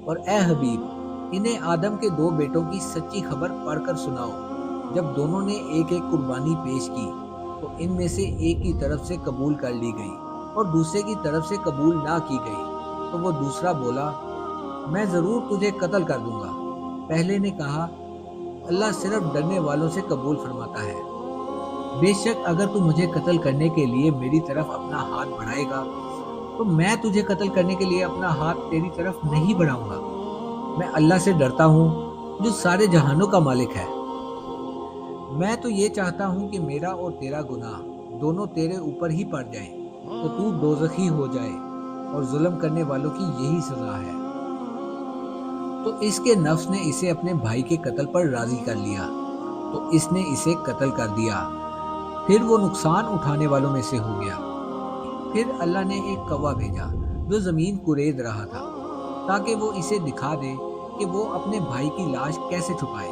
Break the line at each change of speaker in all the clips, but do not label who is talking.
اور اے حبیب، انہیں آدم کے 2 بیٹوں کی سچی خبر پڑھ کر سناؤ۔ جب دونوں نے ایک ایک قربانی پیش کی تو ان میں سے ایک کی طرف سے قبول کر لی گئی اور دوسرے کی طرف سے قبول نہ کی گئی تو وہ دوسرا بولا، میں ضرور تجھے قتل کر دوں گا۔ پہلے نے کہا، اللہ صرف ڈرنے والوں سے قبول فرماتا ہے۔ بے شک اگر تو مجھے قتل کرنے کے لیے میری طرف اپنا ہاتھ بڑھائے گا تو میں تجھے قتل کرنے کے لیے اپنا ہاتھ تیری طرف نہیں بڑھاؤں گا۔ میں اللہ سے ڈرتا ہوں جو سارے جہانوں کا مالک ہے۔ میں تو یہ چاہتا ہوں کہ میرا اور تیرا گناہ دونوں تیرے اوپر ہی پڑ جائیں تو تو دوزخی ہو جائے، اور ظلم کرنے والوں کی یہی سزا ہے۔ تو اس کے نفس نے اسے اپنے بھائی کے قتل پر راضی کر لیا تو اس نے اسے قتل کر دیا، پھر وہ نقصان اٹھانے والوں میں سے ہو گیا۔ پھر اللہ نے ایک کوا بھیجا جو زمین کورید رہا تھا تاکہ وہ اسے دکھا دے کہ وہ اپنے بھائی کی لاش کیسے چھپائے۔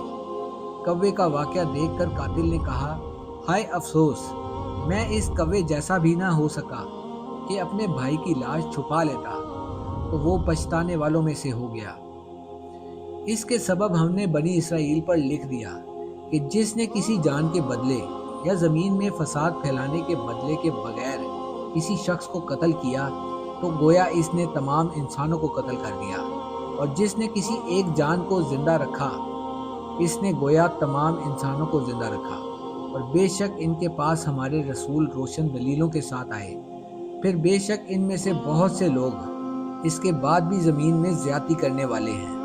کوے کا واقعہ دیکھ کر قاتل نے کہا، ہائے افسوس، میں اس کوے جیسا بھی نہ ہو سکا کہ اپنے بھائی کی لاش چھپا لیتا، تو وہ پچھتانے والوں میں سے ہو گیا۔ اس کے سبب ہم نے بنی اسرائیل پر لکھ دیا کہ جس نے کسی جان کے بدلے یا زمین میں فساد پھیلانے کے بدلے کے بغیر کسی شخص کو قتل کیا تو گویا اس نے تمام انسانوں کو قتل کر دیا، اور جس نے کسی ایک جان کو زندہ رکھا اس نے گویا تمام انسانوں کو زندہ رکھا۔ اور بے شک ان کے پاس ہمارے رسول روشن دلیلوں کے ساتھ آئے، پھر بے شک ان میں سے بہت سے لوگ اس کے بعد بھی زمین میں زیادتی کرنے والے ہیں۔